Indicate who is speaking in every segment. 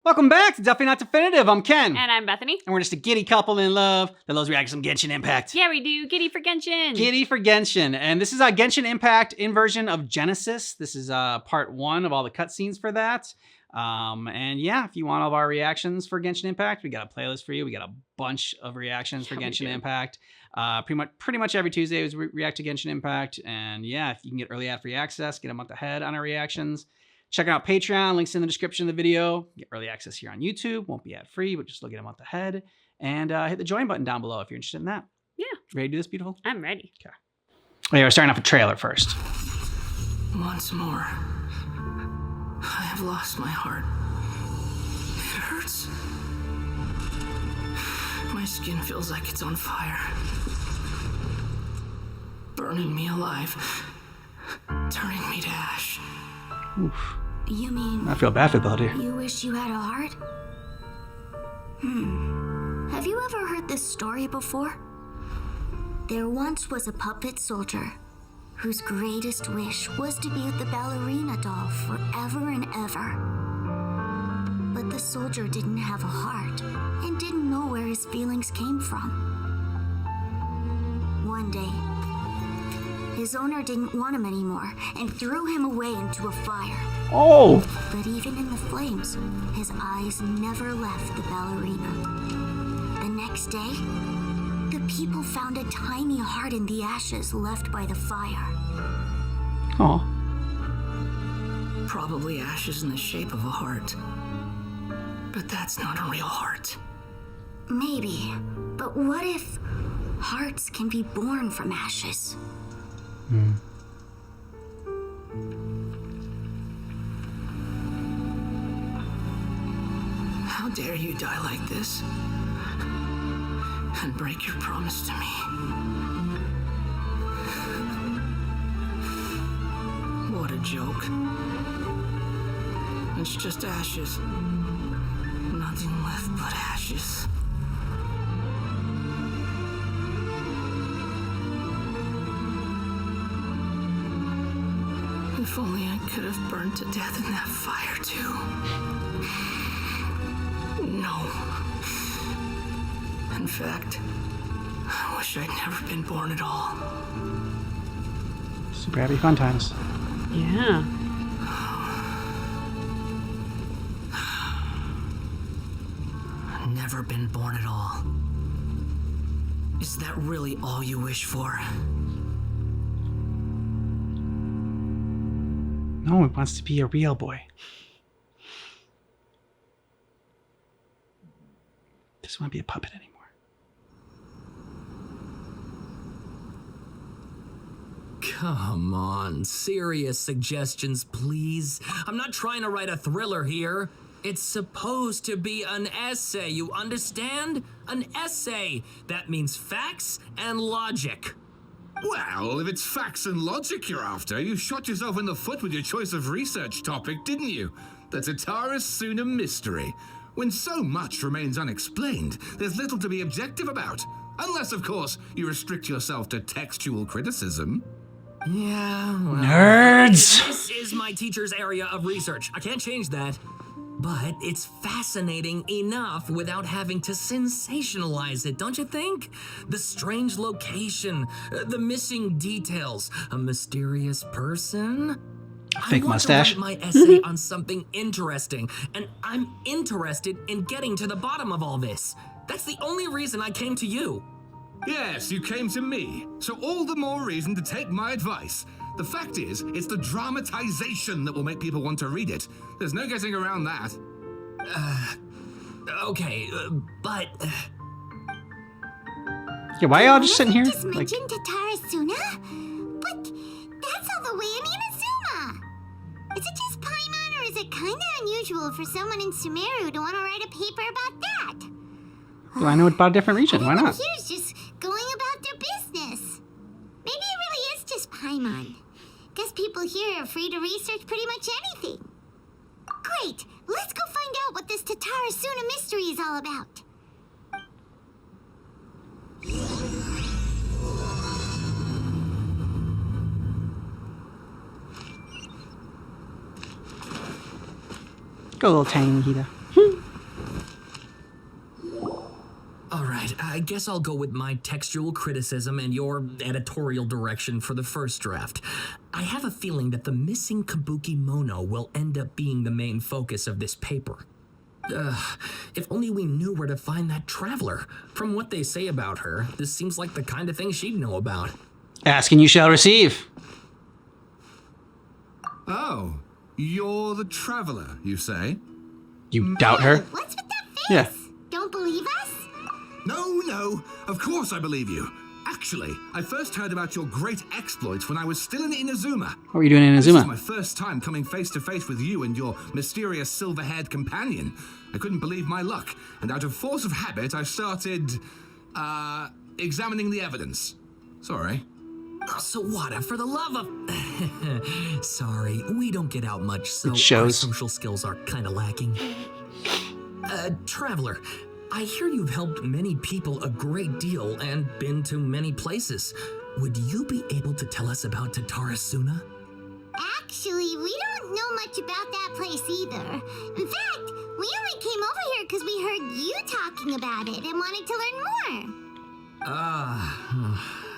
Speaker 1: Welcome back to Definitely Not Definitive. I'm Ken.
Speaker 2: And I'm Bethany.
Speaker 1: And we're just a giddy couple in love that loves reacting to some Genshin Impact.
Speaker 2: Yeah, we do. Giddy for Genshin.
Speaker 1: Giddy for Genshin. And this is a Genshin Impact Inversion of Genesis. This is part 1 of all the cutscenes for that. And yeah, if you want all of our reactions for Genshin Impact, we got a playlist for you. We got a bunch of reactions for Genshin Impact. Pretty much every Tuesday we react to Genshin Impact. And yeah, if you can get early ad free access, get a month ahead on our reactions. Check out Patreon, links in the description of the video. Get early access here on YouTube. Won't be ad free, but just look at a month ahead. And hit the join button down below if you're interested in that.
Speaker 2: Yeah.
Speaker 1: Ready to do this, beautiful?
Speaker 2: I'm ready.
Speaker 1: Okay. Okay, we're starting off with trailer first.
Speaker 3: Once more, I have lost my heart. It hurts. My skin feels like it's on fire. Burning me alive. Turning me to ash.
Speaker 1: Oof.
Speaker 4: You mean...
Speaker 1: I feel bad for Bill, dear.
Speaker 4: You wish you had a heart? Have you ever heard this story before? There once was a puppet soldier whose greatest wish was to be with the ballerina doll forever and ever. But the soldier didn't have a heart and didn't know where his feelings came from. One day, his owner didn't want him anymore and threw him away into a fire.
Speaker 1: Oh!
Speaker 4: But even in the flames, his eyes never left the ballerina. The next day, the people found a tiny heart in the ashes left by the fire.
Speaker 1: Oh.
Speaker 3: Probably ashes in the shape of a heart. But that's not a real heart.
Speaker 4: Maybe, but what if hearts can be born from ashes?
Speaker 3: How dare you die like this? And break your promise to me. What a joke. It's just ashes. Nothing left but ashes. If only I could have burned to death in that fire, too. No. In fact, I wish I'd never been born at all.
Speaker 1: Super happy fun times.
Speaker 2: Yeah.
Speaker 3: Never been born at all. Is that really all you wish for?
Speaker 1: No, he wants to be a real boy. Doesn't want to be a puppet anymore.
Speaker 5: Come on, serious suggestions, please. I'm not trying to write a thriller here. It's supposed to be an essay, you understand? An essay. That means facts and logic.
Speaker 6: Well, if it's facts and logic you're after, you shot yourself in the foot with your choice of research topic, didn't you? The Tatara Suna mystery. When so much remains unexplained, there's little to be objective about. Unless, of course, you restrict yourself to textual criticism.
Speaker 5: Yeah, well,
Speaker 1: Nerds!
Speaker 5: This is my teacher's area of research. I can't change that. But it's fascinating enough without having to sensationalize it, don't you think? The strange location, the missing details, a mysterious person.
Speaker 1: Fake mustache.
Speaker 5: I want to write my essay on something interesting, and I'm interested in getting to the bottom of all this. That's the only reason I came to you.
Speaker 6: Yes, you came to me, so all the more reason to take my advice. The fact is, it's the dramatization that will make people want to read it. There's no getting around that.
Speaker 5: Okay, but...
Speaker 1: Yeah, why are y'all just sitting here?
Speaker 4: Just
Speaker 1: Like,
Speaker 4: mentioned Tatara Suna? But that's all the way in Inazuma. Is it just Paimon, or is it kinda unusual for someone in Sumeru to want to write a paper about that?
Speaker 1: well, I know about a different region. Why not?
Speaker 4: Here's just going about their business. Maybe it really is just Paimon. Guess people here are free to research pretty much anything. Great! Let's go find out what this Tatara Suna mystery is all about.
Speaker 1: Go, little tiny Nihita.
Speaker 5: All right, I guess I'll go with my textual criticism and your editorial direction for the first draft. I have a feeling that the missing Kabuki Mono will end up being the main focus of this paper. If only we knew where to find that traveler. From what they say about her, this seems like the kind of thing she'd know about.
Speaker 1: Ask and you shall receive.
Speaker 6: Oh, you're the traveler, you say?
Speaker 1: You doubt her?
Speaker 4: What's with that face?
Speaker 1: Yeah.
Speaker 4: Don't believe us?
Speaker 6: No, of course I believe you. Actually, I first heard about your great exploits when I was still in Inazuma.
Speaker 1: What were you doing in
Speaker 6: This is
Speaker 1: Inazuma?
Speaker 6: my first time coming face to face with you and your mysterious silver-haired companion. I couldn't believe my luck, and out of force of habit, I started, examining the evidence. Sorry.
Speaker 5: Oh, Sawada, for the love of... Sorry, we don't get out much, so
Speaker 1: It shows.
Speaker 5: our social skills are kind of lacking. Traveler, I hear you've helped many people a great deal and been to many places. Would you be able to tell us about Tatarasuna?
Speaker 4: Actually, we don't know much about that place either. In fact, we only came over here because we heard you talking about it and wanted to learn more.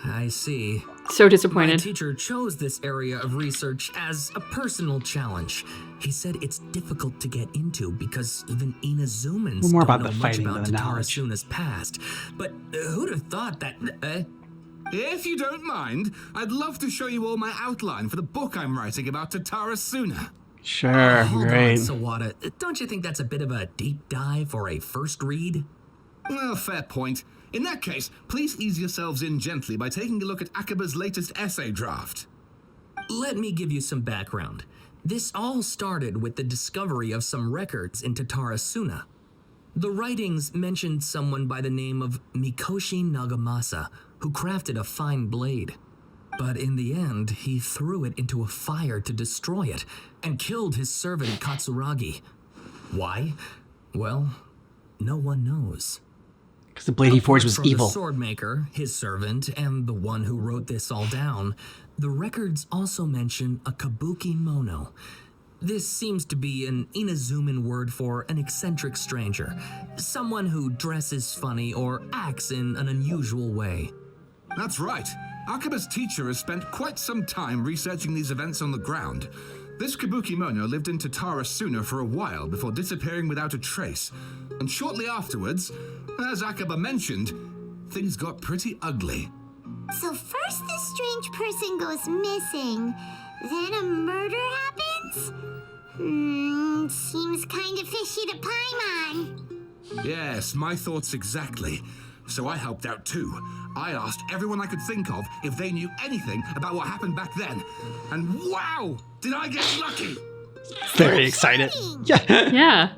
Speaker 5: I see.
Speaker 2: So
Speaker 5: My
Speaker 2: disappointed.
Speaker 5: teacher chose this area of research as a personal challenge. He said it's difficult to get into because even Inazumans
Speaker 1: More
Speaker 5: don't
Speaker 1: about
Speaker 5: know
Speaker 1: the
Speaker 5: much
Speaker 1: fighting
Speaker 5: about
Speaker 1: than the knowledge.
Speaker 5: Tatarasuna's past. But who'd have thought that...
Speaker 6: If you don't mind, I'd love to show you all my outline for the book I'm writing about Tatarasuna.
Speaker 1: Sure,
Speaker 5: Hold
Speaker 1: great.
Speaker 5: on, Sawada. Don't you think that's a bit of a deep dive or a first read?
Speaker 6: Well, fair point. In that case, please ease yourselves in gently by taking a look at Akaba's latest essay draft.
Speaker 5: Let me give you some background. This all started with the discovery of some records in Tatarasuna. The writings mentioned someone by the name of Mikoshi Nagamasa, who crafted a fine blade. But in the end, he threw it into a fire to destroy it, and killed his servant Katsuragi. Why? Well, no one knows.
Speaker 1: Because the blade he forged was
Speaker 5: From
Speaker 1: evil.
Speaker 5: the sword maker, his servant, and the one who wrote this all down, the records also mention a kabuki mono. This seems to be an Inazuman word for an eccentric stranger, someone who dresses funny or acts in an unusual way.
Speaker 6: That's right. Akaba's teacher has spent quite some time researching these events on the ground. This Kabuki Mono lived in Tatarasuna for a while before disappearing without a trace. And shortly afterwards, as Akaba mentioned, things got pretty ugly.
Speaker 4: So first this strange person goes missing, then a murder happens? Seems kind of fishy to Paimon.
Speaker 6: Yes, my thoughts exactly. So I helped out too. I asked everyone I could think of if they knew anything about what happened back then. And wow, did I get lucky!
Speaker 1: Very excited. Yeah.
Speaker 2: Yeah.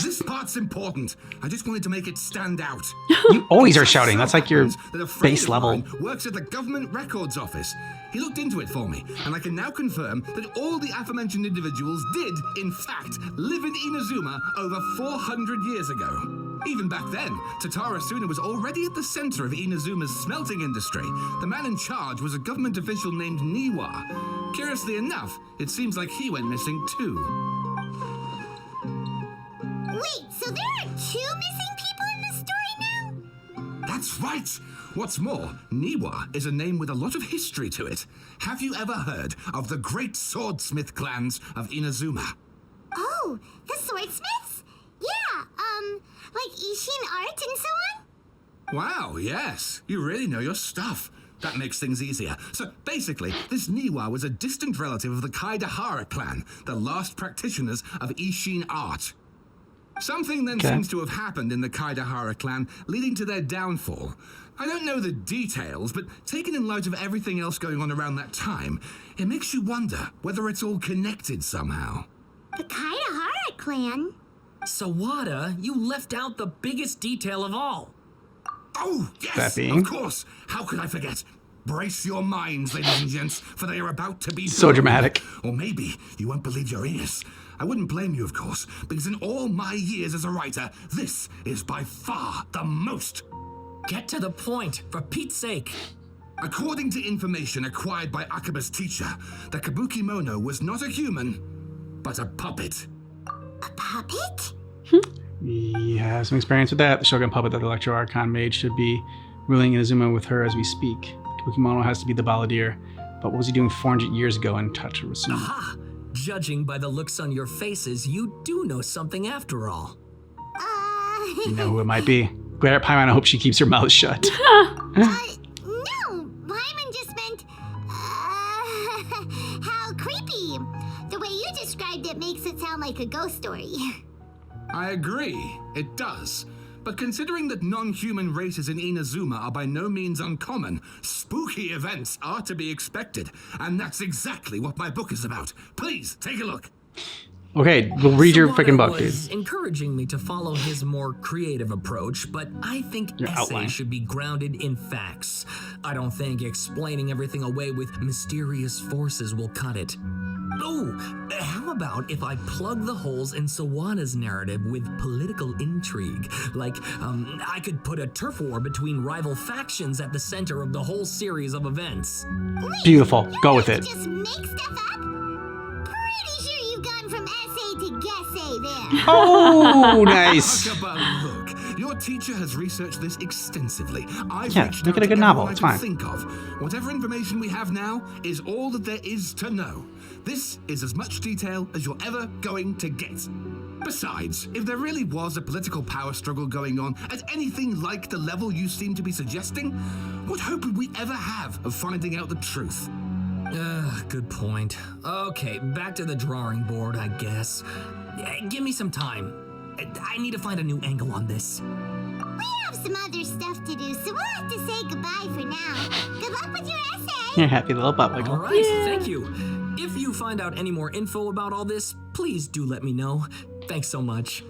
Speaker 6: This part's important. I just wanted to make it stand out.
Speaker 1: You always are shouting. That's like your
Speaker 6: That a friend
Speaker 1: base
Speaker 6: of
Speaker 1: level.
Speaker 6: mine works at the government records office. He looked into it for me, and I can now confirm that all the aforementioned individuals did, in fact, live in Inazuma over 400 years ago. Even back then, Tatarasuna was already at the center of Inazuma's smelting industry. The man in charge was a government official named Niwa. Curiously enough, it seems like he went missing too.
Speaker 4: Wait, so there are 2 missing people in the story now?
Speaker 6: That's right! What's more, Niwa is a name with a lot of history to it. Have you ever heard of the great swordsmith clans of Inazuma?
Speaker 4: Oh, the swordsmiths? Yeah, like Ishin art and so on?
Speaker 6: Wow, yes. You really know your stuff. That makes things easier. So basically, this Niwa was a distant relative of the Kaidahara clan, the last practitioners of Ishin art. Something then seems to have happened in the Kaidahara clan, leading to their downfall. I don't know the details, but taken in light of everything else going on around that time, it makes you wonder whether it's all connected somehow.
Speaker 4: The Kaidahara clan?
Speaker 5: Sawada, you left out the biggest detail of all.
Speaker 6: Oh,
Speaker 1: That
Speaker 6: yes,
Speaker 1: being?
Speaker 6: of course. How could I forget? Brace your minds, ladies and gents, for they are about to be
Speaker 1: So
Speaker 6: blown.
Speaker 1: dramatic.
Speaker 6: Or maybe you won't believe your ears. I wouldn't blame you, of course, because in all my years as a writer, this is by far the most.
Speaker 5: Get to the point, for Pete's sake.
Speaker 6: According to information acquired by Akaba's teacher, the Kabuki Mono was not a human, but a puppet.
Speaker 4: A puppet?
Speaker 1: You have some experience with that. The Shogun puppet that the Electro Archon made should be ruling Inazuma with her as we speak. Kimono has to be the balladeer. But what was he doing 400 years ago in Tatsuro?
Speaker 5: Aha! Judging by the looks on your faces, you do know something after all.
Speaker 1: You know who it might be. Glare at Paimon. I hope she keeps her mouth shut.
Speaker 4: No, Paimon just meant, how creepy. The way you described it makes it sound like a ghost story.
Speaker 6: I agree, it does. But considering that non-human races in Inazuma are by no means uncommon, spooky events are to be expected. And that's exactly what my book is about. Please, take a look.
Speaker 1: Okay, we'll read your freaking book, dude.
Speaker 5: Was encouraging me to follow his more creative approach, but I think
Speaker 1: Your
Speaker 5: essays
Speaker 1: outline.
Speaker 5: should be grounded in facts. I don't think explaining everything away with mysterious forces will cut it. Oh, how about if I plug the holes in Sawana's narrative with political intrigue? Like, I could put a turf war between rival factions at the center of the whole series of events.
Speaker 1: Beautiful. Go with it.
Speaker 4: Just make stuff up? Pretty sure you've gone from essay to guessay there.
Speaker 1: Oh, nice.
Speaker 6: Huckabug, look, your teacher has researched this extensively. I've
Speaker 1: Yeah,
Speaker 6: reached
Speaker 1: make
Speaker 6: out
Speaker 1: it a
Speaker 6: to
Speaker 1: good novel,
Speaker 6: everyone
Speaker 1: it's
Speaker 6: I
Speaker 1: fine.
Speaker 6: can think of. Whatever information we have now is all that there is to know. This is as much detail as you're ever going to get. Besides, if there really was a political power struggle going on at anything like the level you seem to be suggesting, what hope would we ever have of finding out the truth?
Speaker 5: Good point. Okay, back to the drawing board, I guess. Give me some time. I need to find a new angle on this.
Speaker 4: We have some other stuff to do, so we'll have to say goodbye for now. Good luck with your essay.
Speaker 1: You're happy little butt wiggle.
Speaker 5: All right, thank you. If you find out any more info about all this, please do let me know. Thanks so much.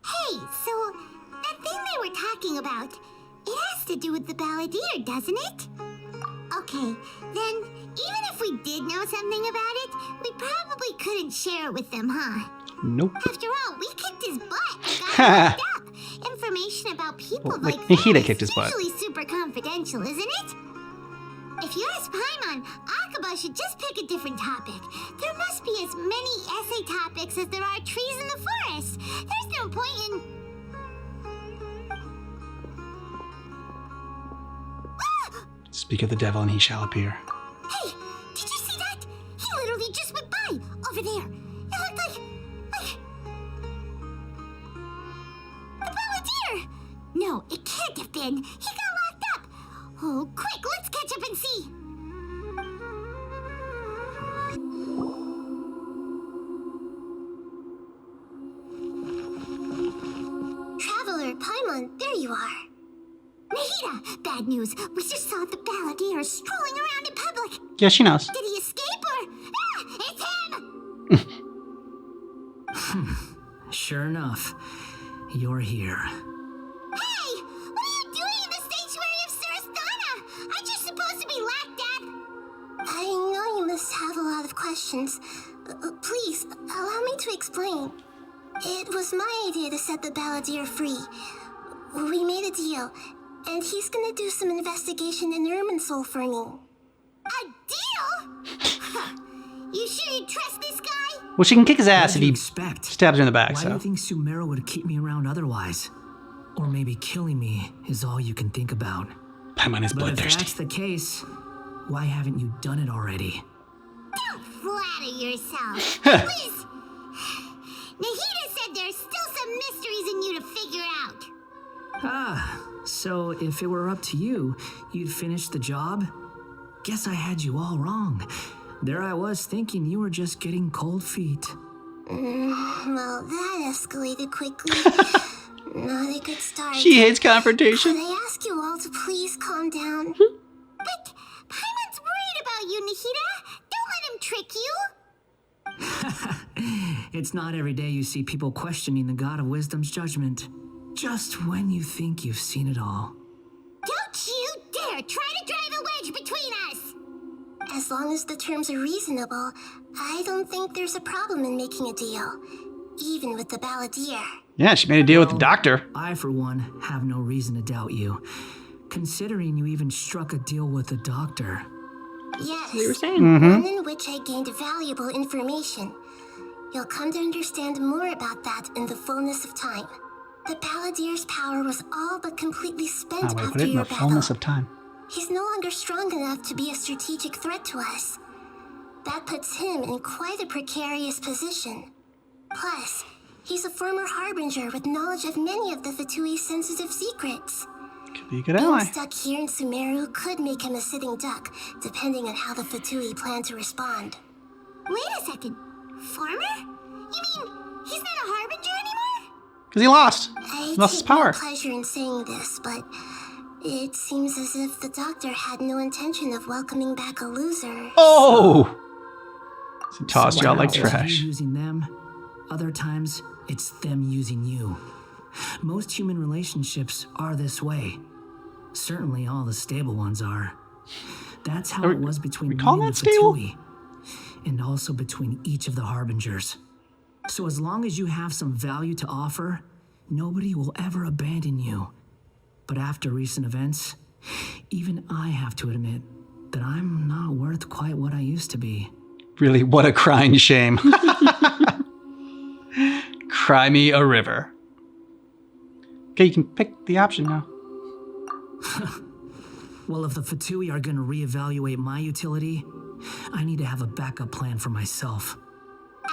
Speaker 4: Hey, so that thing they were talking about, it has to do with the balladeer, doesn't it? Okay, then even if we did know something about it, we probably couldn't share it with them, huh?
Speaker 1: Nope.
Speaker 4: After all, we kicked his butt and got locked up. Information about people
Speaker 1: Well,
Speaker 4: like
Speaker 1: like
Speaker 4: that
Speaker 1: Nihida
Speaker 4: is
Speaker 1: kicked his butt.
Speaker 4: usually super confidential, isn't it? If you ask Paimon, Akaba should just pick a different topic. There must be as many essay topics as there are trees in the forest. There's no point in...
Speaker 1: Speak of the devil and he shall appear.
Speaker 4: Hey, did you see that? He literally just went by, over there. It looked like... The balladeer! No, it can't have been. He got locked up. Oh, quick, let's catch up and see. Traveler, Paimon, there you are. Nahida, bad news. We just saw the balladeer strolling around in public.
Speaker 1: Yeah, she knows.
Speaker 4: Did he escape or... Ah, it's him!
Speaker 5: Sure enough, you're here.
Speaker 4: Hey, what are you doing in the sanctuary of Surasthana? Aren't you supposed to be laughed at? I know you must have a lot of questions. Please, allow me to explain. It was my idea to set the balladeer free. We made a deal, and he's gonna do some investigation in Irminsul for me. A deal? Huh. You sure you trust this guy?
Speaker 1: Well, she can kick his ass
Speaker 7: What
Speaker 1: if
Speaker 7: do you
Speaker 1: he
Speaker 7: expect?
Speaker 1: stabs her in the back,
Speaker 7: Why do
Speaker 1: so.
Speaker 7: you think Sumero would keep me around otherwise? Or maybe killing me is all you can think about.
Speaker 1: Paimon is
Speaker 7: But if
Speaker 1: bloodthirsty.
Speaker 7: that's the case, why haven't you done it already?
Speaker 4: Don't flatter yourself. Please. Nahida said there's still some mysteries in you to figure out.
Speaker 7: Ah, so if it were up to you, you'd finish the job? Guess I had you all wrong. There I was thinking you were just getting cold feet.
Speaker 4: Well, that escalated quickly. Not a good start.
Speaker 1: She hates confrontation.
Speaker 4: Could I ask you all to please calm down? But Paimon's worried about you, Nahida. Don't let him trick you.
Speaker 7: It's not every day you see people questioning the God of Wisdom's judgment. Just when you think you've seen it all.
Speaker 4: Don't you dare try to drive a wedge between us! As long as the terms are reasonable, I don't think there's a problem in making a deal. Even with the balladeer.
Speaker 1: Yeah, she made a deal with the doctor.
Speaker 7: I, for one, have no reason to doubt you. considering you even struck a deal with the doctor.
Speaker 4: Yes.
Speaker 2: We were saying.
Speaker 4: One in which I gained valuable information. You'll come to understand more about that in the fullness of time. The Balladeer's power was all but completely spent
Speaker 1: Oh, wait, put
Speaker 4: after
Speaker 1: it in
Speaker 4: your
Speaker 1: the
Speaker 4: battle.
Speaker 1: fullness of time.
Speaker 4: He's no longer strong enough to be a strategic threat to us. That puts him in quite a precarious position. Plus, he's a former harbinger with knowledge of many of the Fatui's sensitive secrets.
Speaker 1: Could be a good
Speaker 4: Being
Speaker 1: ally.
Speaker 4: stuck here in Sumeru could make him a sitting duck, depending on how the Fatui plan to respond. Wait a second. Former? You mean he's not a harbinger anymore?
Speaker 1: Because he lost.
Speaker 4: I
Speaker 1: Lost his
Speaker 4: take no
Speaker 1: power.
Speaker 4: pleasure in saying this, but it seems as if the doctor had no intention of welcoming back a loser.
Speaker 1: Oh! So he tossed you out like
Speaker 7: Sometimes
Speaker 1: trash.
Speaker 7: you using them, other times it's them using you. Most human relationships are this way. Certainly all the stable ones are. That's how it was between
Speaker 1: we
Speaker 7: me
Speaker 1: call
Speaker 7: and
Speaker 1: that
Speaker 7: the
Speaker 1: stable?
Speaker 7: Fatui, and also between each of the harbingers. So as long as you have some value to offer, nobody will ever abandon you. But after recent events, even I have to admit that I'm not worth quite what I used to be.
Speaker 1: Really, what a crying shame. Cry me a river. Okay, you can pick the option now.
Speaker 7: Well, if the Fatui are going to reevaluate my utility, I need to have a backup plan for myself.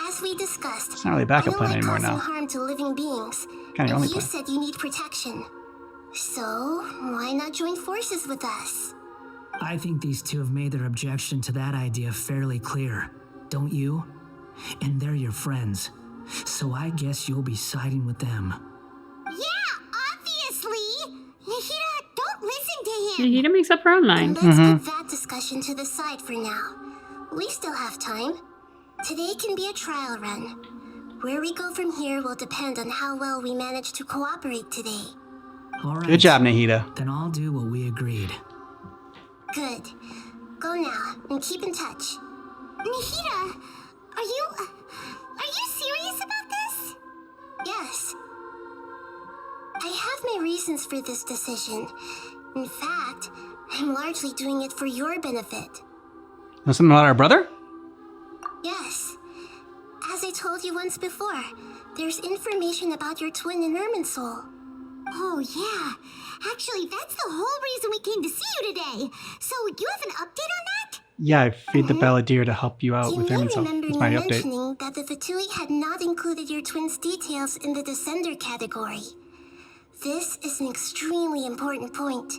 Speaker 4: As we discussed,
Speaker 1: It's not really a backup
Speaker 4: I
Speaker 1: plan
Speaker 4: don't like
Speaker 1: anymore
Speaker 4: causing
Speaker 1: now.
Speaker 4: harm to living beings.
Speaker 1: Kind of your
Speaker 4: And
Speaker 1: only
Speaker 4: you
Speaker 1: plan.
Speaker 4: said you need protection. So, why not join forces with us?
Speaker 7: I think these two have made their objection to that idea fairly clear, don't you? And they're your friends, so I guess you'll be siding with them.
Speaker 4: Yeah, obviously! Nahida, don't listen to him!
Speaker 2: Nahida makes up her own mind.
Speaker 4: Let's put that discussion to the side for now. We still have time. Today can be a trial run. Where we go from here will depend on how well we manage to cooperate today.
Speaker 7: All right.
Speaker 1: Good job, Nahida.
Speaker 7: Then I'll do what we agreed.
Speaker 4: Good. Go now and keep in touch. Nahida, are you serious about this? Yes. I have my reasons for this decision. In fact, I'm largely doing it for your benefit.
Speaker 1: Know something about our brother?
Speaker 4: Yes. As I told you once before, there's information about your twin in Irminsul. Oh, yeah. Actually, that's the whole reason we came to see you today. So, you have an update on that?
Speaker 1: Yeah, I freed the Balladeer to help you out
Speaker 4: You
Speaker 1: with
Speaker 4: may
Speaker 1: Irminsul.
Speaker 4: remember
Speaker 1: That's
Speaker 4: me
Speaker 1: my update.
Speaker 4: mentioning that the Fatui had not included your twin's details in the Descender category. This is an extremely important point.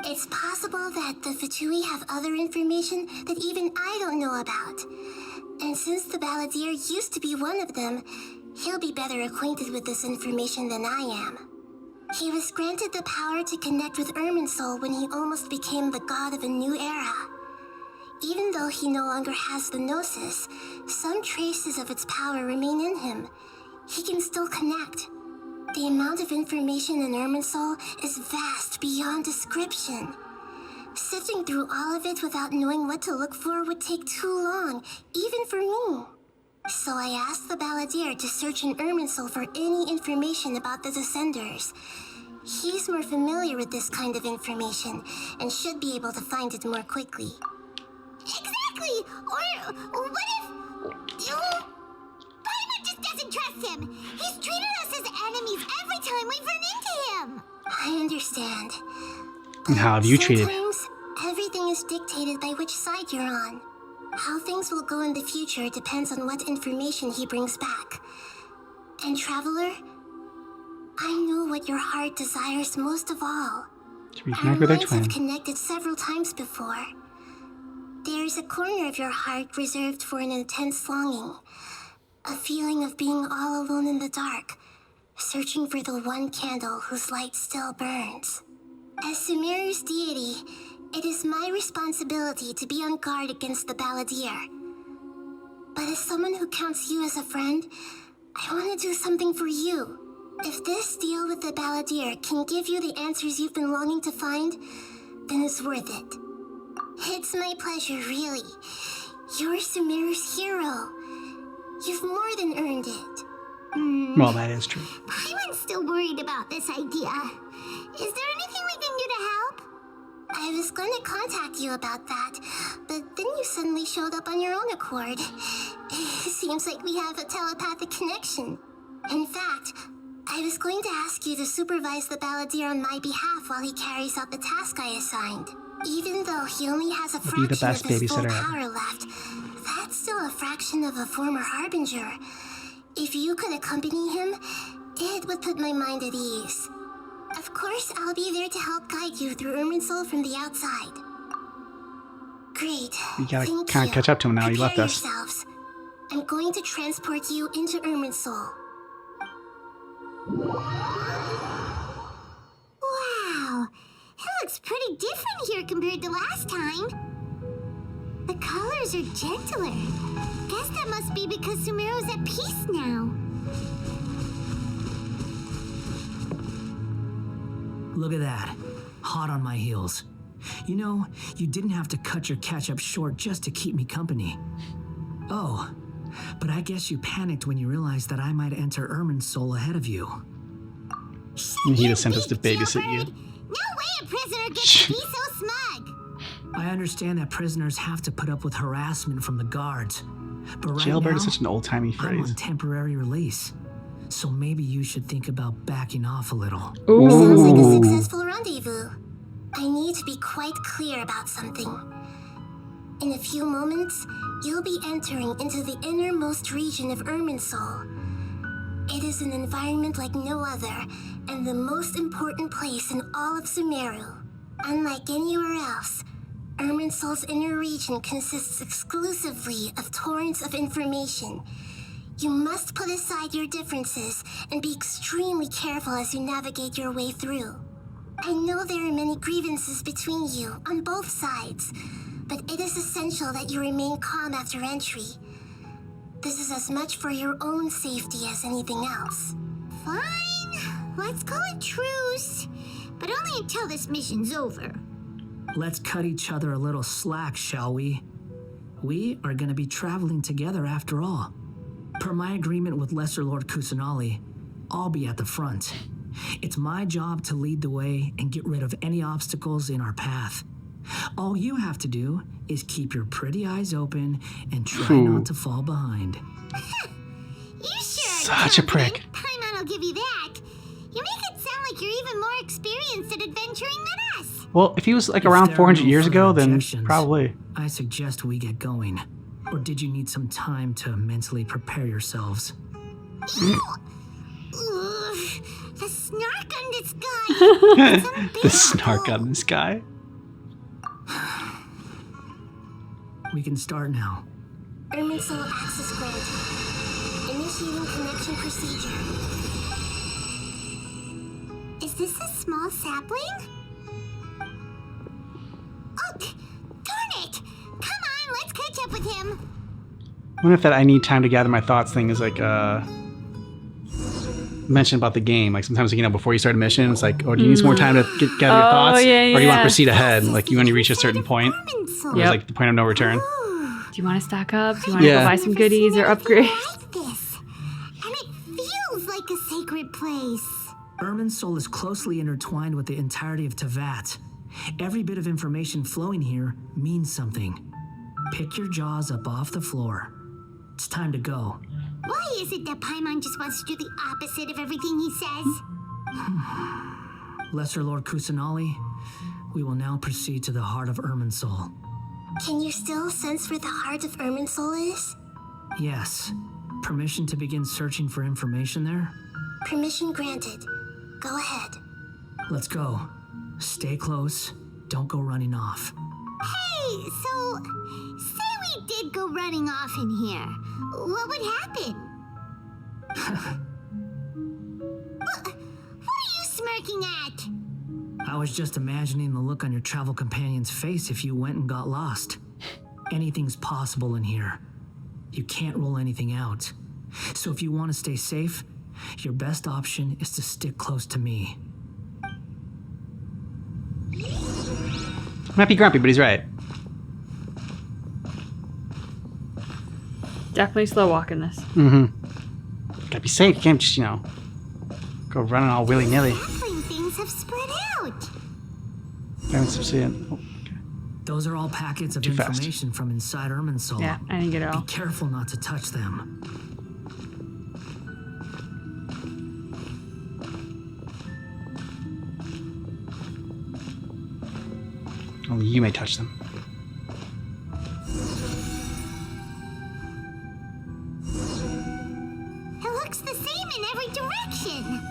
Speaker 4: It's possible that the Fatui have other information that even I don't know about. And since the Balladeer used to be one of them, he'll be better acquainted with this information than I am. He was granted the power to connect with Irminsul when he almost became the god of a new era. Even though he no longer has the Gnosis, some traces of its power remain in him. He can still connect. The amount of information in Irminsul is vast beyond description. Sifting through all of it without knowing what to look for would take too long, even for me. So I asked the Balladeer to search in Irminsul for any information about the Descenders. He's more familiar with this kind of information and should be able to find it more quickly. Exactly! Or what if... Paimon just doesn't trust him! He's treated us as enemies every time we've run into him! I understand.
Speaker 1: And how have you treated?
Speaker 4: Sometimes, everything is dictated by which side you're on. How things will go in the future depends on what information he brings back. And Traveler, I know what your heart desires most of all.
Speaker 1: To
Speaker 4: Our
Speaker 1: reconnect with our
Speaker 4: minds have
Speaker 1: twin.
Speaker 4: connected several times before. There's a corner of your heart reserved for an intense longing. A feeling of being all alone in the dark, searching for the one candle whose light still burns. As Sumeru's deity, it is my responsibility to be on guard against the Balladeer. But as someone who counts you as a friend, I want to do something for you. If this deal with the Balladeer can give you the answers you've been longing to find, then it's worth it. It's my pleasure, really. You're Sumeru's hero. You've more than earned it.
Speaker 1: Well, that is true.
Speaker 4: I'm still worried about this idea. Is there anything we can do to help? going to contact you about that, but then you suddenly showed up on your own accord. Seems like we have a telepathic connection. In fact, I was going to ask you to supervise the balladeer on my behalf while he carries out the task I assigned. Even though he only has a
Speaker 1: Be the
Speaker 4: fraction
Speaker 1: best
Speaker 4: of his full
Speaker 1: babysitter ever.
Speaker 4: power left, that's still a fraction of a former harbinger. If you could accompany him, it would put my mind at ease. Of course, I'll be there to help guide you through Irminsul from the outside. Great.
Speaker 1: You gotta
Speaker 4: Thank
Speaker 1: kind
Speaker 4: you.
Speaker 1: of catch up to him now. You left
Speaker 4: Prepare
Speaker 1: us.
Speaker 4: yourselves. I'm going to transport you into Irminsul. Wow, it looks pretty different here compared to last time. The colors are gentler. Guess that must be because Sumeru's at peace now.
Speaker 7: Look at that. Hot on my heels. You know, you didn't have to cut your catch-up short just to keep me company. Oh, but I guess you panicked when you realized that I might enter Irminsul ahead of you.
Speaker 1: He just sent us to babysit you.
Speaker 4: No way a prisoner gets to be so smug.
Speaker 7: I understand that prisoners have to put up with harassment from the guards. But right
Speaker 1: Jailbird
Speaker 7: now,
Speaker 1: is such an old-timey
Speaker 7: I'm
Speaker 1: phrase.
Speaker 7: on temporary release. So maybe you should think about backing off a little.
Speaker 4: Sounds like a successful rendezvous. I need to be quite clear about something. In a few moments, you'll be entering into the innermost region of Irminsul. It is an environment like no other, and the most important place in all of Sumeru. Unlike anywhere else, Irminsul's inner region consists exclusively of torrents of information. You must put aside your differences and be extremely careful as you navigate your way through. I know there are many grievances between you on both sides, but it is essential that you remain calm after entry. This is as much for your own safety as anything else. Fine, let's call it truce, but only until this mission's over.
Speaker 7: Let's cut each other a little slack, shall we? We are going to be traveling together after all. Per my agreement with Lesser Lord Kusanali, I'll be at the front. It's my job to lead the way and get rid of any obstacles in our path. All you have to do is keep your pretty eyes open and try not to fall behind.
Speaker 4: You sure are
Speaker 1: Such a prick.
Speaker 4: Paimon will give you that. You make it sound like you're even more experienced at adventuring than us.
Speaker 1: Well, if he was like
Speaker 7: If
Speaker 1: around
Speaker 7: there are
Speaker 1: 400
Speaker 7: no
Speaker 1: years
Speaker 7: further
Speaker 1: ago, then
Speaker 7: objections,
Speaker 1: probably.
Speaker 7: I suggest we get going. Or did you need some time to mentally prepare yourselves?
Speaker 4: Ugh, the snark on this guy. It's
Speaker 1: The snark
Speaker 4: unbearable.
Speaker 1: on this guy.
Speaker 7: We can start now.
Speaker 4: Irminsul access granted. Initiating connection procedure. Is this a small sapling? Oh, darn it! Come on, let's catch up with him.
Speaker 1: I wonder if that I need time to gather my thoughts thing is like mentioned about the game. Like sometimes, you know, before you start a mission, it's like, oh, do you need some more time to gather your thoughts?
Speaker 2: yeah,
Speaker 1: Or do you want to
Speaker 2: yeah.
Speaker 1: proceed ahead? Like you when you reach a certain point,
Speaker 4: Irminsul.
Speaker 1: where it's like the point of no return.
Speaker 2: Do you want to stock up? Do you want to
Speaker 1: Yeah.
Speaker 2: go buy some goodies or upgrade?
Speaker 4: Like this. And it feels like a sacred place.
Speaker 7: Irminsul is closely intertwined with the entirety of Tevat. Every bit of information flowing here means something. Pick your jaws up off the floor. It's time to go.
Speaker 4: Why is it that Paimon just wants to do the opposite of everything he says?
Speaker 7: Lesser Lord Kusanali, we will now proceed to the heart of Irminsul.
Speaker 4: Can you still sense where the heart of Irminsul is?
Speaker 7: Yes. Permission to begin searching for information there?
Speaker 4: Permission granted. Go ahead.
Speaker 7: Let's go. Stay close. Don't go running off.
Speaker 4: Hey, so say we did go running off in here. What would happen? What are you smirking at?
Speaker 7: I was just imagining the look on your travel companion's face if you went and got lost. Anything's possible in here. You can't rule anything out. So if you want to stay safe, your best option is to stick close to me.
Speaker 1: Might be grumpy, but he's right.
Speaker 2: Definitely slow walking this.
Speaker 1: Gotta be safe. You can't just, you know, go running all willy-nilly.
Speaker 4: Sapling things have spread out.
Speaker 1: Haven't succeeded. Oh, okay.
Speaker 7: Those are all packets of
Speaker 1: Too fast.
Speaker 7: information from inside Irminsul.
Speaker 2: Yeah, I didn't get it all.
Speaker 7: Be careful not to touch them.
Speaker 1: Only you may touch them.
Speaker 4: It looks the same in every direction.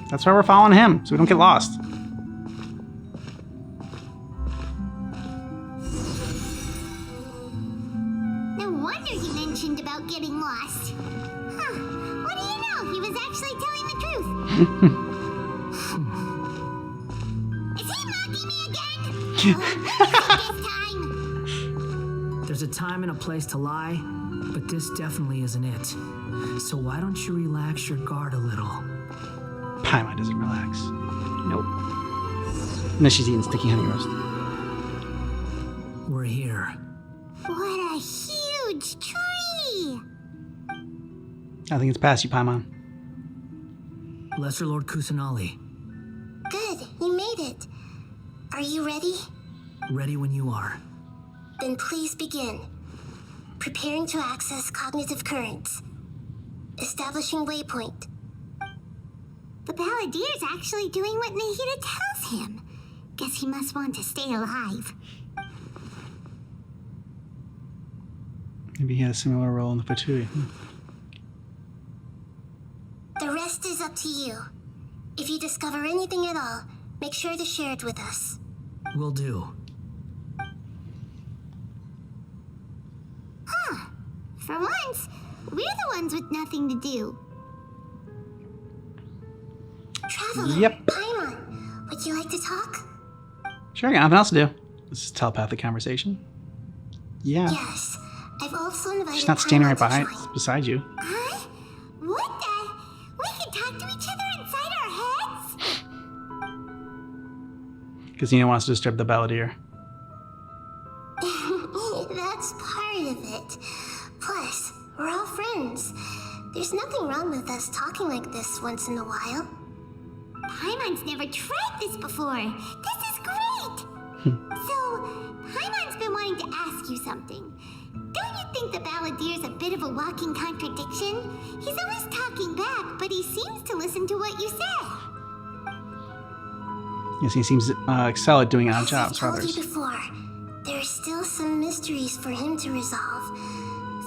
Speaker 1: That's why we're following him, so we don't get lost.
Speaker 4: No wonder he mentioned about getting lost. Huh. What do you know? He was actually telling the truth. Is he mocking me again? This time.
Speaker 7: There's a time and a place to lie, but this definitely isn't it. So why don't you relax your guard a little?
Speaker 1: Paimon doesn't relax.
Speaker 2: Nope.
Speaker 1: Unless she's eating sticky honey roast.
Speaker 7: We're here.
Speaker 4: What a huge tree!
Speaker 1: I think it's past you, Paimon.
Speaker 7: Lesser Lord Kusanali,
Speaker 4: Good, you made it. Are you ready?
Speaker 7: ready when you are.
Speaker 4: Then please begin. Preparing to access cognitive currents. Establishing waypoint. The Balladier's actually doing what Nahida tells him. Guess he must want to stay alive.
Speaker 1: Maybe he had a similar role in the Fatui.
Speaker 4: The rest is up to you. If you discover anything at all, make sure to share it with us.
Speaker 7: Will do.
Speaker 4: Huh. For once, we're the ones with nothing to do. Traveler,
Speaker 1: Yep.
Speaker 4: Paimon, would you like to talk?
Speaker 1: Sure, I got nothing else to do. This is telepathic conversation. Yeah.
Speaker 4: Yes. I've also invited
Speaker 1: She's not standing right
Speaker 4: Paimon to
Speaker 1: behind,
Speaker 4: join.
Speaker 1: beside you.
Speaker 4: Huh? What the? We can talk to each other inside our heads?
Speaker 1: Because you don't want us to disturb the Balladeer.
Speaker 4: That's part of it. Plus, we're all friends. There's nothing wrong with us talking like this once in a while. Paimon's never tried this before. This is great! So, Paimon's been wanting to ask you something. Don't you think the Balladier's a bit of a walking contradiction? He's always talking back, but he seems to listen to what you say.
Speaker 1: Yes, he seems to excel at doing odd
Speaker 4: As
Speaker 1: jobs
Speaker 4: I've
Speaker 1: for
Speaker 4: told
Speaker 1: others.
Speaker 4: you before, there are still some mysteries for him to resolve.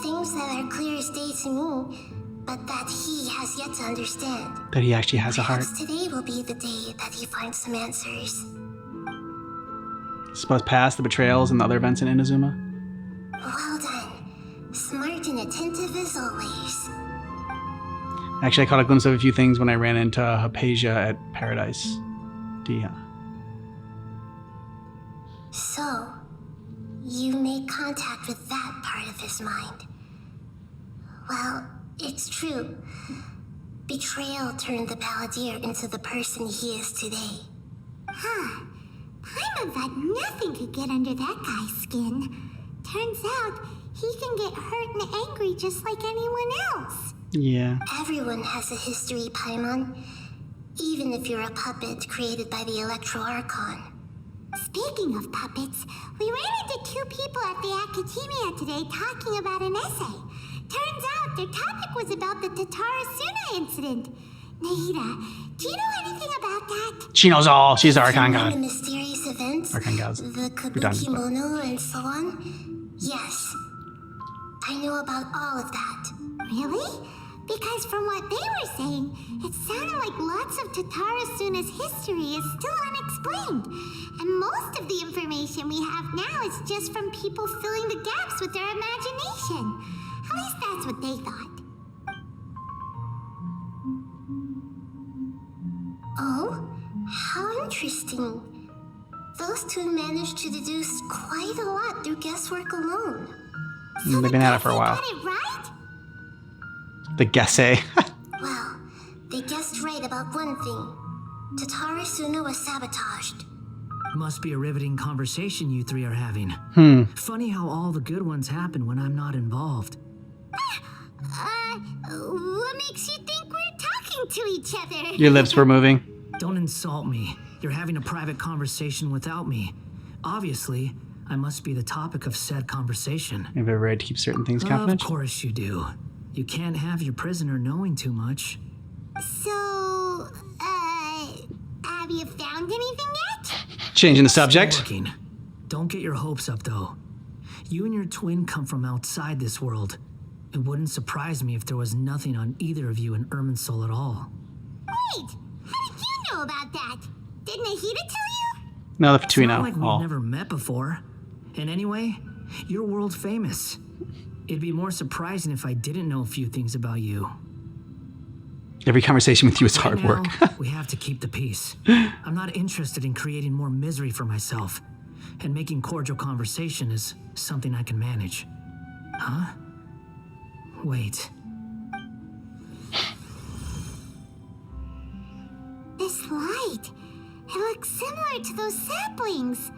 Speaker 4: Things that are clear as day to me, but that he has yet to understand.
Speaker 1: That he actually has a heart.
Speaker 4: Perhaps today will be the day that he finds some answers.
Speaker 1: Suppose past the betrayals and the other events in Inazuma.
Speaker 4: Well done. Smart and attentive as always.
Speaker 1: Actually, I caught a glimpse of a few things when I ran into Hypatia at Paradise.
Speaker 4: So, you made contact with that part of his mind. Well, it's true. Betrayal turned the Balladeer into the person he is today. Huh. Paimon thought nothing could get under that guy's skin. Turns out, he can get hurt and angry just like anyone else.
Speaker 1: Yeah.
Speaker 4: Everyone has a history, Paimon. Even if you're a puppet created by the Electro Archon. Speaking of puppets, we ran into two people at the Academia today talking about an essay. Turns out their topic was about the Tatara Suna incident. Nahida, do you know anything about that?
Speaker 1: She knows all. She's the Archon
Speaker 4: The
Speaker 1: God.
Speaker 4: mysterious events,
Speaker 1: Archon gods.
Speaker 4: the
Speaker 1: Redundant,
Speaker 4: Kabuki
Speaker 1: but-
Speaker 4: Mono and so on? Yes. I know about all of that. Really? Because from what they were saying, it sounded like lots of Tatara Suna's history is still unexplained. And most of the information we have now is just from people filling the gaps with their imagination. At least that's what they thought. Oh, how interesting. Those two managed to deduce quite a lot through guesswork alone. So
Speaker 1: They've been at it for a while.
Speaker 4: Got it right?
Speaker 1: The Gesse.
Speaker 4: Well, they guessed right about one thing. Tatara Suna was sabotaged.
Speaker 7: Must be a riveting conversation you three are having. Funny how all the good ones happen when I'm not involved.
Speaker 4: What makes you think we're talking to each other?
Speaker 1: Your lips were moving.
Speaker 7: Don't insult me. You're having a private conversation without me. Obviously, I must be the topic of said conversation.
Speaker 1: You have a right to keep certain things
Speaker 7: Of
Speaker 1: confidential.
Speaker 7: course you do. You can't have your prisoner knowing too much.
Speaker 4: So, have you found anything yet?
Speaker 1: Changing the subject.
Speaker 7: Looking. Don't get your hopes up, though. You and your twin come from outside this world. It wouldn't surprise me if there was nothing on either of you in Irminsul at all.
Speaker 4: Wait, how did you know about that? Didn't Nahida tell you?
Speaker 1: No, the two we
Speaker 7: It's not
Speaker 1: know.
Speaker 7: like we've
Speaker 1: all.
Speaker 7: never met before. And anyway, you're world famous. It'd be more surprising if I didn't know a few things about you.
Speaker 1: Every conversation with you is
Speaker 7: Right
Speaker 1: hard
Speaker 7: now,
Speaker 1: work.
Speaker 7: we have to keep the peace. I'm not interested in creating more misery for myself. And making cordial conversation is something I can manage. Huh? Wait.
Speaker 4: This light. It looks similar to those saplings.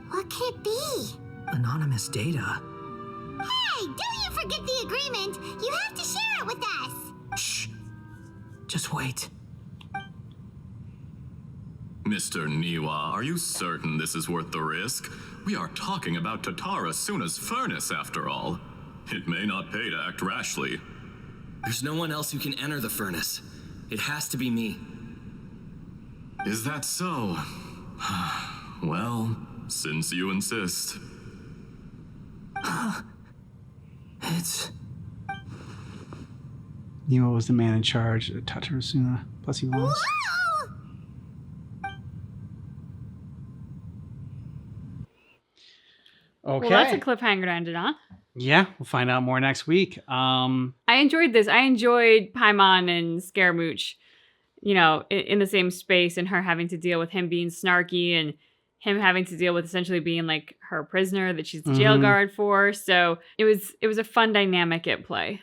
Speaker 4: What could it be?
Speaker 7: Anonymous data.
Speaker 4: Hey, don't you forget the agreement. You have to share it with us.
Speaker 7: Shh. Just wait.
Speaker 8: Mr. Niwa, are you certain this is worth the risk? We are talking about Tatara Suna's furnace, after all. It may not pay to act rashly.
Speaker 9: There's no one else who can enter the furnace. It has to be me.
Speaker 8: Is that so? Well, since you insist.
Speaker 7: It's...
Speaker 1: Nemo was the man in charge of Tatarasuna. Plus he was.
Speaker 4: Whoa!
Speaker 1: Okay.
Speaker 2: Well, that's a cliffhanger to end it on.
Speaker 1: Yeah, we'll find out more next week.
Speaker 2: I enjoyed this. I enjoyed Paimon and Scaramouche, you know, in the same space, and her having to deal with him being snarky and him having to deal with essentially being like her prisoner that she's the jail guard for. So it was a fun dynamic at play.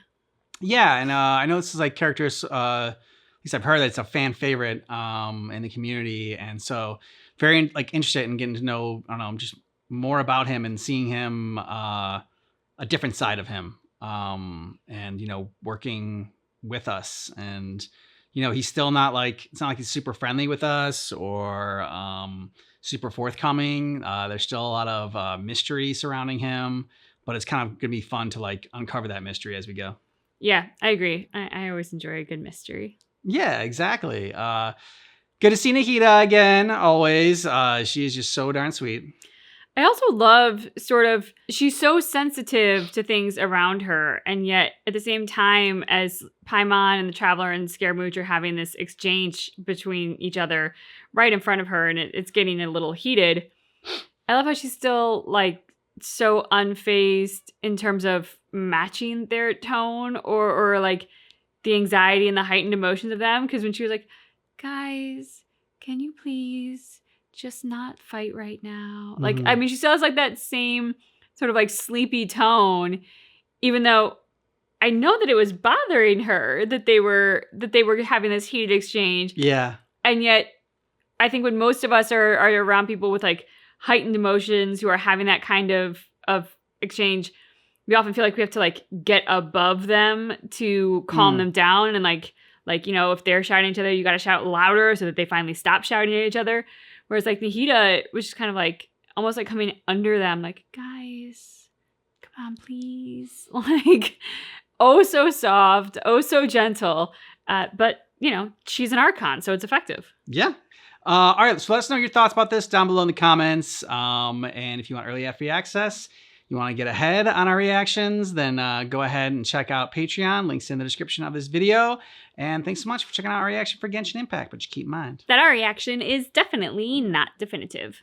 Speaker 1: Yeah, and I know this is like characters, at least I've heard that it's a fan favorite in the community. And so very like interested in getting to know, I don't know, just more about him and seeing him, a different side of him, and, you know, working with us. And, you know, he's still not like, it's not like he's super friendly with us or super forthcoming. There's still a lot of mystery surrounding him, but it's kind of going to be fun to like uncover that mystery as we go.
Speaker 2: Yeah, I agree. I always enjoy a good mystery.
Speaker 1: Yeah, exactly. Good to see Nahida again, always. She is just so darn sweet.
Speaker 2: I also love she's so sensitive to things around her. And yet at the same time as Paimon and the Traveler and Scaramouche are having this exchange between each other right in front of her, and it's getting a little heated. I love how she's still like so unfazed in terms of matching their tone or like the anxiety and the heightened emotions of them. Because when she was like, guys, can you please just not fight right now? Like, I mean, she still has like that same sort of like sleepy tone, even though I know that it was bothering her that they were having this heated exchange.
Speaker 1: Yeah.
Speaker 2: And yet I think when most of us are around people with like heightened emotions who are having that kind of exchange, we often feel like we have to like get above them to calm them down. And like, you know, if they're shouting at each other, you got to shout louder so that they finally stop shouting at each other. Whereas like Nahida was just kind of like almost like coming under them, like, guys, come on, please. Like, oh, so soft, oh, so gentle. But, you know, she's an Archon, so it's effective.
Speaker 1: Yeah. All right. So let us know your thoughts about this down below in the comments. And if you want early free access, you want to get ahead on our reactions, then go ahead and check out Patreon. Links in the description of this video. And thanks so much for checking out our reaction for Genshin Impact. But just keep in mind
Speaker 2: that our reaction is definitely not definitive.